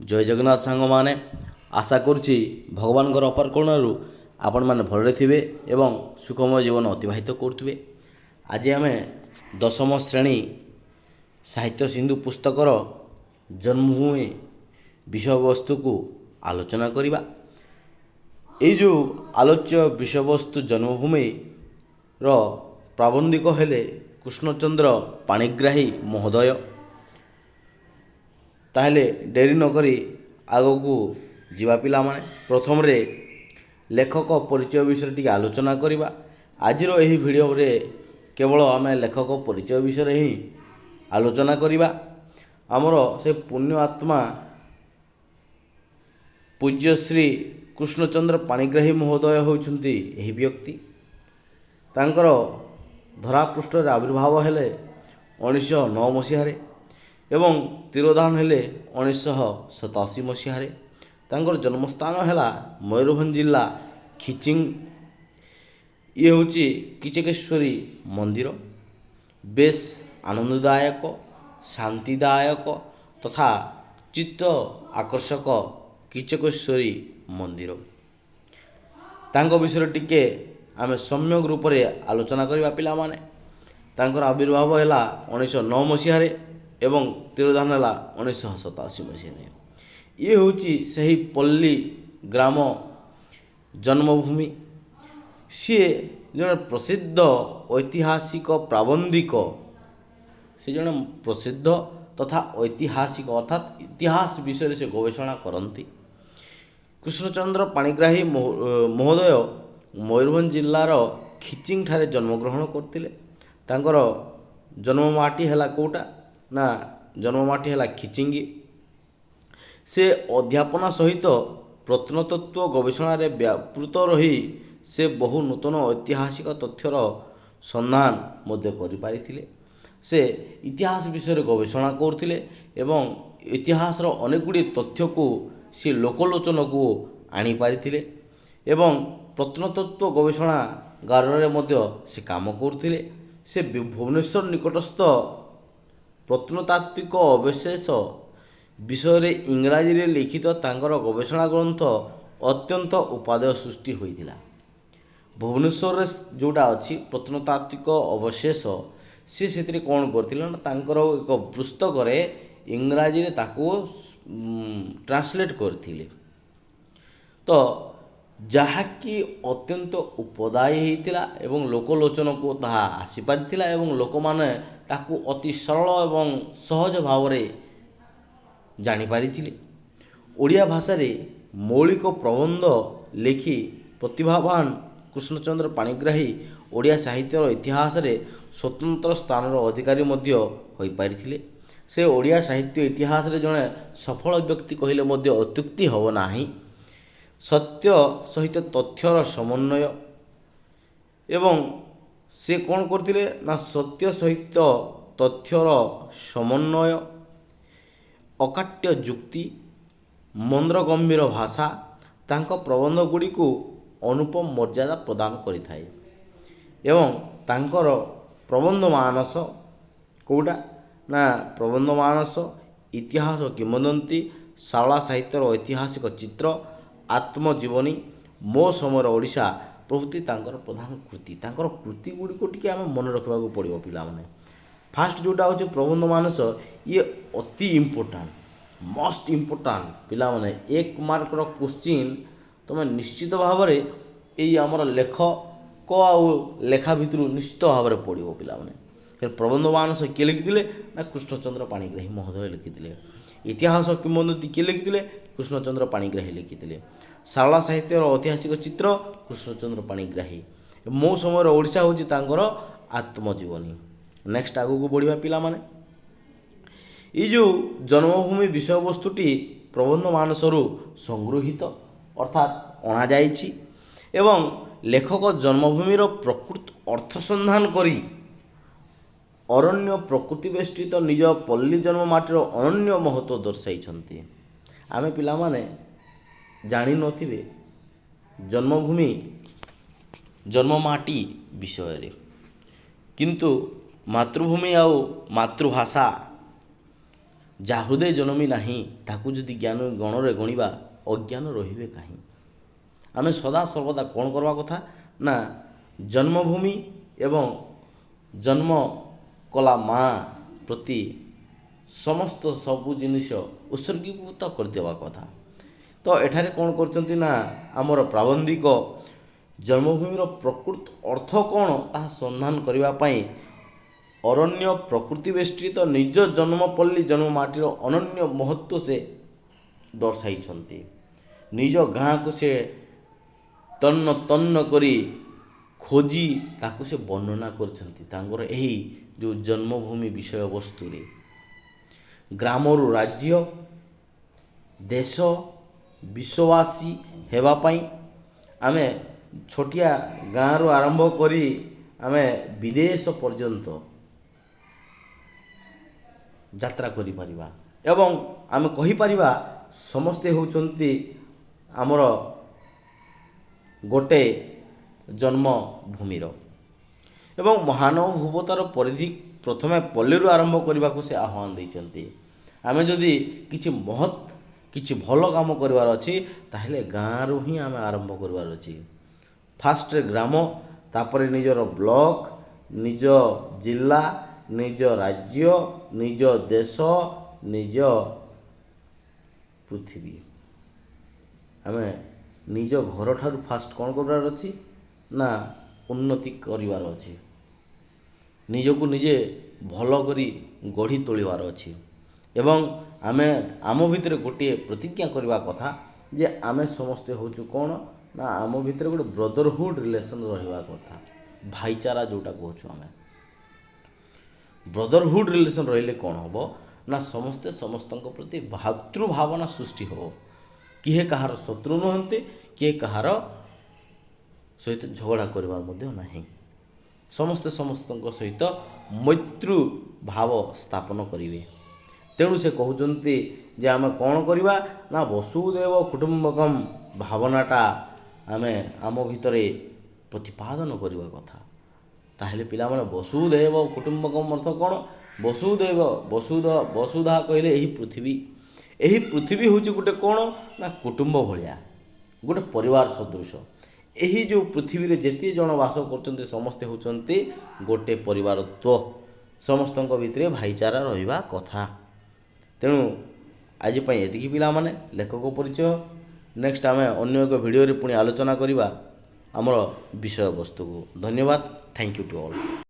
ଜୟ ଜଗନ୍ନାଥ ସାଙ୍ଗମାନେ। ଆଶା କରୁଛି ଭଗବାନଙ୍କର ଅପାର କରୁଣାରୁ ଆପଣମାନେ ଭଲରେ ଥିବେ ଏବଂ ସୁଖମୟ ଜୀବନ ଅତିବାହିତ କରୁଥିବେ। ଆଜି ଆମେ ଦଶମ ଶ୍ରେଣୀ ସାହିତ୍ୟ ସିନ୍ଧୁ ପୁସ୍ତକର ଜନ୍ମଭୂମି ବିଷୟବସ୍ତୁକୁ ଆଲୋଚନା କରିବା। ଏଇ ଯେଉଁ ଆଲୋଚ୍ୟ ବିଷୟବସ୍ତୁ ଜନ୍ମଭୂମିର ପ୍ରାବନ୍ଧିକ ହେଲେ କୃଷ୍ଣଚନ୍ଦ୍ର ପାଣିଗ୍ରାହୀ ମହୋଦୟ। ତାହେଲେ ଡେରି ନକରି ଆଗକୁ ଯିବା ପିଲାମାନେ। ପ୍ରଥମରେ ଲେଖକ ପରିଚୟ ବିଷୟରେ ଟିକେ ଆଲୋଚନା କରିବା। ଆଜିର ଏହି ଭିଡ଼ିଓରେ କେବଳ ଆମେ ଲେଖକ ପରିଚୟ ବିଷୟରେ ହିଁ ଆଲୋଚନା କରିବା। ଆମର ସେ ପୁଣ୍ୟ ଆତ୍ମା ପୂଜ୍ୟଶ୍ରୀ କୃଷ୍ଣଚନ୍ଦ୍ର ପାଣିଗ୍ରାହୀ ମହୋଦୟ ହେଉଛନ୍ତି ଏହି ବ୍ୟକ୍ତି। ତାଙ୍କର ଧରାପୃଷ୍ଠରେ ଆବିର୍ଭାବ ହେଲେ 1909 ମସିହାରେ ଏବଂ ତିରୋଧାନ ହେଲେ 1987 ମସିହାରେ। ତାଙ୍କର ଜନ୍ମସ୍ଥାନ ହେଲା ମୟୂରଭଞ୍ଜ ଜିଲ୍ଲା ଖିଚିଂ। ଇଏ ହେଉଛି କିଚକେଶ୍ୱରୀ ମନ୍ଦିର। ବେଶ ଆନନ୍ଦଦାୟକ, ଶାନ୍ତିଦାୟକ ତଥା ଚିତ୍ତ ଆକର୍ଷକ କିଚକେଶ୍ୱରୀ ମନ୍ଦିର। ତାଙ୍କ ବିଷୟରେ ଟିକେ ଆମେ ସମ୍ୟକ ରୂପରେ ଆଲୋଚନା କରିବା ପିଲାମାନେ। ତାଙ୍କର ଆବିର୍ଭାବ ହେଲା 1909 ମସିହାରେ ଏବଂ ତିରୋଧାନ ହେଲା 1987 ମସିହାରେ। ଇଏ ହେଉଛି ସେହି ପଲ୍ଲୀ ଗ୍ରାମ ଜନ୍ମଭୂମି। ସିଏ ଜଣେ ପ୍ରସିଦ୍ଧ ଐତିହାସିକ ପ୍ରାବନ୍ଧିକ। ସେ ଜଣେ ପ୍ରସିଦ୍ଧ ତଥା ଐତିହାସିକ ଅର୍ଥାତ୍ ଇତିହାସ ବିଷୟରେ ସେ ଗବେଷଣା କରନ୍ତି। କୃଷ୍ଣଚନ୍ଦ୍ର ପାଣିଗ୍ରାହୀ ମହୋଦୟ ମୟୂରଭଞ୍ଜ ଜିଲ୍ଲାର ଖିଚିଂ ଠାରେ ଜନ୍ମଗ୍ରହଣ କରିଥିଲେ। ତାଙ୍କର ଜନ୍ମମାଟି ହେଲା କେଉଁଟା ନା ଜନ୍ମମାଟି ହେଲା ଖିଚିଙ୍ଗି। ସେ ଅଧ୍ୟାପନା ସହିତ ପ୍ରତ୍ନତତ୍ତ୍ୱ ଗବେଷଣାରେ ବ୍ୟାପୃତ ରହି ସେ ବହୁ ନୂତନ ଐତିହାସିକ ତଥ୍ୟର ସନ୍ଧାନ ମଧ୍ୟ କରିପାରିଥିଲେ। ସେ ଇତିହାସ ବିଷୟରେ ଗବେଷଣା କରୁଥିଲେ ଏବଂ ଇତିହାସର ଅନେକ ଗୁଡ଼ିଏ ତଥ୍ୟକୁ ସେ ଲୋକଲୋଚନକୁ ଆଣିପାରିଥିଲେ ଏବଂ ପ୍ରତ୍ନତତ୍ତ୍ୱ ଗବେଷଣାଗାରରେ ମଧ୍ୟ ସେ କାମ କରୁଥିଲେ। ସେ ଭୁବନେଶ୍ୱର ନିକଟସ୍ଥ ପ୍ରତ୍ନତାତ୍ତ୍ୱିକ ଅବଶେଷ ବିଷୟରେ ଇଂରାଜୀରେ ଲିଖିତ ତାଙ୍କର ଗବେଷଣା ଗ୍ରନ୍ଥ ଅତ୍ୟନ୍ତ ଉପାଦେୟ ସୃଷ୍ଟି ହୋଇଥିଲା। ଭୁବନେଶ୍ୱରରେ ଯେଉଁଟା ଅଛି ପ୍ରତ୍ନତାତ୍ତ୍ୱିକ ଅବଶେଷ, ସେ ସେଥିରେ କ'ଣ କରିଥିଲେ ନା ତାଙ୍କର ଏକ ପୁସ୍ତକରେ ଇଂରାଜୀରେ ତାକୁ ଟ୍ରାନ୍ସଲେଟ୍ କରିଥିଲେ। ତ ଯାହାକି ଅତ୍ୟନ୍ତ ଉପଦାୟୀ ହୋଇଥିଲା ଏବଂ ଲୋକଲୋଚନକୁ ତାହା ଆସିପାରିଥିଲା ଏବଂ ଲୋକମାନେ ତାକୁ ଅତି ସରଳ ଏବଂ ସହଜ ଭାବରେ ଜାଣିପାରିଥିଲେ। ଓଡ଼ିଆ ଭାଷାରେ ମୌଳିକ ପ୍ରବନ୍ଧ ଲେଖି ପ୍ରତିଭାବାନ କୃଷ୍ଣଚନ୍ଦ୍ର ପାଣିଗ୍ରାହୀ ଓଡ଼ିଆ ସାହିତ୍ୟର ଇତିହାସରେ ସ୍ୱତନ୍ତ୍ର ସ୍ଥାନର ଅଧିକାରୀ ମଧ୍ୟ ହୋଇପାରିଥିଲେ। ସେ ଓଡ଼ିଆ ସାହିତ୍ୟ ଇତିହାସରେ ଜଣେ ସଫଳ ବ୍ୟକ୍ତି କହିଲେ ମଧ୍ୟ ଅତ୍ୟୁକ୍ତି ହେବ ନାହିଁ। ସତ୍ୟ ସହିତ ତଥ୍ୟର ସମନ୍ୱୟ ଏବଂ ସେ କ'ଣ କରିଥିଲେ ନା ସତ୍ୟ ସହିତ ତଥ୍ୟର ସମନ୍ୱୟ, ଅକାଟ୍ୟ ଯୁକ୍ତି, ମନ୍ଦ୍ର ଗମ୍ଭୀର ଭାଷା ତାଙ୍କ ପ୍ରବନ୍ଧ ଗୁଡ଼ିକୁ ଅନୁପମ ମର୍ଯ୍ୟାଦା ପ୍ରଦାନ କରିଥାଏ। ଏବଂ ତାଙ୍କର ପ୍ରବନ୍ଧ ମାନସ କେଉଁଟା ନା ପ୍ରବନ୍ଧ ମାନସ, ଇତିହାସ କିମ୍ବଦନ୍ତୀ, ଶାରଳା ସାହିତ୍ୟର ଐତିହାସିକ ଚିତ୍ର, ଆତ୍ମଜୀବନୀ, ମୋ ସମୟର ଓଡ଼ିଶା ପ୍ରଭୃତି ତାଙ୍କର ପ୍ରଧାନ କୃତି। ତାଙ୍କର କୃତି ଗୁଡ଼ିକୁ ଟିକେ ଆମେ ମନେ ରଖିବାକୁ ପଡ଼ିବ ପିଲାମାନେ। ଫାଷ୍ଟ ଯେଉଁଟା ହେଉଛି ପ୍ରବନ୍ଧ ମାନସ, ଇଏ ଅତି ଇମ୍ପୋର୍ଟାଣ୍ଟ, ମଷ୍ଟ ଇମ୍ପୋର୍ଟାଣ୍ଟ ପିଲାମାନେ। 1 ମାର୍କର କୋଶ୍ଚିନ୍ ତୁମେ ନିଶ୍ଚିତ ଭାବରେ ଏଇ ଆମର ଲେଖକ ଆଉ ଲେଖା ଭିତରୁ ନିଶ୍ଚିତ ଭାବରେ ପଡ଼ିବ ପିଲାମାନେ। ପ୍ରବନ୍ଧ ମାନସ କିଏ ଲେଖିଥିଲେ ନା କୃଷ୍ଣଚନ୍ଦ୍ର ପାଣିଗ୍ରାହୀ ମହୋଦୟ ଲେଖିଥିଲେ। ଇତିହାସ କିମ୍ବଦନ୍ତୀ କିଏ ଲେଖିଥିଲେ? କୃଷ୍ଣଚନ୍ଦ୍ର ପାଣିଗ୍ରାହୀ ଲେଖିଥିଲେ। ଶାରଳା ସାହିତ୍ୟର ଐତିହାସିକ ଚିତ୍ର କୃଷ୍ଣଚନ୍ଦ୍ର ପାଣିଗ୍ରାହୀ। ମୋ ସମୟର ଓଡ଼ିଶା ହେଉଛି ତାଙ୍କର ଆତ୍ମଜୀବନୀ। ନେକ୍ସଟ ଆଗକୁ ବଢ଼ିବା ପିଲାମାନେ। ଏଇ ଯେଉଁ ଜନ୍ମଭୂମି ବିଷୟବସ୍ତୁଟି ପ୍ରବନ୍ଧ ମାନସରୁ ସଂଗୃହୀତ ଅର୍ଥାତ୍ ଅଣାଯାଇଛି ଏବଂ ଲେଖକ ଜନ୍ମଭୂମିର ପ୍ରକୃତ ଅର୍ଥ ସନ୍ଧାନ କରି ଅରଣ୍ୟ ପ୍ରକୃତି ବେଷ୍ଟିତ ନିଜ ପଲ୍ଲୀ ଜନ୍ମମାଟିର ଅନନ୍ୟ ମହତ୍ଵ ଦର୍ଶାଇଛନ୍ତି। ଆମେ ପିଲାମାନେ ଜାଣିନଥିବେ ଜନ୍ମଭୂମି ଜନ୍ମମାଟି ବିଷୟରେ, କିନ୍ତୁ ମାତୃଭୂମି ଆଉ ମାତୃଭାଷା ଯାହା ହୃଦୟ ଜନମି ନାହିଁ ତାକୁ ଯଦି ଜ୍ଞାନ ଗଣରେ ଗଣିବା ଅଜ୍ଞାନ ରହିବେ କାହିଁ। ଆମେ ସଦାସର୍ବଦା କ'ଣ କରିବା କଥା ନା ଜନ୍ମଭୂମି ଏବଂ ଜନ୍ମ କଲା ମା ପ୍ରତି ସମସ୍ତ ସବୁ ଜିନିଷ ଉତ୍ସର୍ଗୀକୃତ କରିଦେବା କଥା। ତ ଏଠାରେ କ'ଣ କରୁଛନ୍ତି ନା ଆମର ପ୍ରାବନ୍ଧିକ ଜନ୍ମଭୂମିର ପ୍ରକୃତ ଅର୍ଥ କ'ଣ ତାହା ସନ୍ଧାନ କରିବା ପାଇଁ ଅରଣ୍ୟ ପ୍ରକୃତି ବେଷ୍ଟିତ ନିଜ ଜନ୍ମପଲ୍ଲୀ ଜନ୍ମମାଟିର ଅନନ୍ୟ ମହତ୍ତ୍ୱ ସେ ଦର୍ଶାଇଛନ୍ତି। ନିଜ ଗାଁକୁ ସେ ତନ୍ନ ତନ୍ନ କରି ଖୋଜି ତାକୁ ସେ ବର୍ଣ୍ଣନା କରିଛନ୍ତି ତାଙ୍କର ଏହି ଯେଉଁ ଜନ୍ମଭୂମି ବିଷୟବସ୍ତୁରେ। ଗ୍ରାମରୁ ରାଜ୍ୟ ଦେଶ ବିଶ୍ୱବାସୀ ହେବା ପାଇଁ ଆମେ ଛୋଟିଆ ଗାଁରୁ ଆରମ୍ଭ କରି ଆମେ ବିଦେଶ ପର୍ଯ୍ୟନ୍ତ ଯାତ୍ରା କରିପାରିବା ଏବଂ ଆମେ କହିପାରିବା ସମସ୍ତେ ହେଉଛନ୍ତି ଆମର ଗୋଟେ ଜନ୍ମଭୂମିର। ଏବଂ ମହାନୁଭବତାର ପରିଧି ପ୍ରଥମେ ପଲ୍ଲୀରୁ ଆରମ୍ଭ କରିବାକୁ ସେ ଆହ୍ୱାନ ଦେଇଛନ୍ତି। ଆମେ ଯଦି କିଛି ମହତ୍ କିଛି ଭଲ କାମ କରିବାର ଅଛି ତାହେଲେ ଗାଁରୁ ହିଁ ଆମେ ଆରମ୍ଭ କରିବାର ଅଛି। ଫାର୍ଷ୍ଟରେ ଗ୍ରାମ, ତାପରେ ନିଜର ବ୍ଲକ, ନିଜ ଜିଲ୍ଲା, ନିଜ ରାଜ୍ୟ, ନିଜ ଦେଶ, ନିଜ ପୃଥିବୀ। ଆମେ ନିଜ ଘରଠାରୁ ଫାଷ୍ଟ କ'ଣ କରିବାର ଅଛି ନା ଉନ୍ନତି କରିବାର ଅଛି। ନିଜକୁ ନିଜେ ଭଲ କରି ଗଢ଼ି ତୋଳିବାର ଅଛି ଏବଂ ଆମେ ଆମ ଭିତରେ ଗୋଟିଏ ପ୍ରତିଜ୍ଞା କରିବା କଥା ଯେ ଆମେ ସମସ୍ତେ ହେଉଛୁ କ'ଣ ନା ଆମ ଭିତରେ ଗୋଟେ ବ୍ରଦରହୁଡ଼ ରିଲେସନ୍ ରହିବା କଥା। ଭାଇଚାରା ଯେଉଁଟା କହୁଛୁ ଆମେ, ବ୍ରଦରହୁଡ଼ ରିଲେସନ୍ ରହିଲେ କ'ଣ ହେବ ନା ସମସ୍ତେ ସମସ୍ତଙ୍କ ପ୍ରତି ଭାତୃଭାବନା ସୃଷ୍ଟି ହେବ। କିଏ କାହାର ଶତ୍ରୁ ନୁହନ୍ତି, କିଏ କାହାର ସହିତ ଝଗଡ଼ା କରିବାର ମଧ୍ୟ ନାହିଁ। ସମସ୍ତେ ସମସ୍ତଙ୍କ ସହିତ ମୈତ୍ରୀ ଭାବ ସ୍ଥାପନ କରିବେ। ତେଣୁ ସେ କହୁଛନ୍ତି ଯେ ଆମେ କ'ଣ କରିବା ନା ବସୁଦେବ କୁଟୁମ୍ବକମ୍ ଭାବନାଟା ଆମେ ଆମ ଭିତରେ ପ୍ରତିପାଦନ କରିବା କଥା। ତାହେଲେ ପିଲାମାନେ ବସୁଦେବ କୁଟୁମ୍ବକମ୍ ଅର୍ଥ କ'ଣ? ବସୁଧା କହିଲେ ଏହି ପୃଥିବୀ। ଏହି ପୃଥିବୀ ହେଉଛି ଗୋଟେ କ'ଣ ନା କୁଟୁମ୍ବ ଭଳିଆ, ଗୋଟେ ପରିବାର ସଦୃଶ। ଏହି ଯେଉଁ ପୃଥିବୀରେ ଯେତିକି ଜଣ ବାସ କରୁଛନ୍ତି ସମସ୍ତେ ହେଉଛନ୍ତି ଗୋଟେ ପରିବାରତ୍ୱ। ସମସ୍ତଙ୍କ ଭିତରେ ଭାଇଚାରା ରହିବା କଥା। ତେଣୁ ଆଜି ପାଇଁ ଏତିକି ପିଲାମାନେ, ଲେଖକ ପରିଚୟ। ନେକ୍ସଟ ଆମେ ଅନ୍ୟ ଏକ ଭିଡ଼ିଓରେ ପୁଣି ଆଲୋଚନା କରିବା ଆମର ବିଷୟବସ୍ତୁକୁ। ଧନ୍ୟବାଦ। Thank you to all.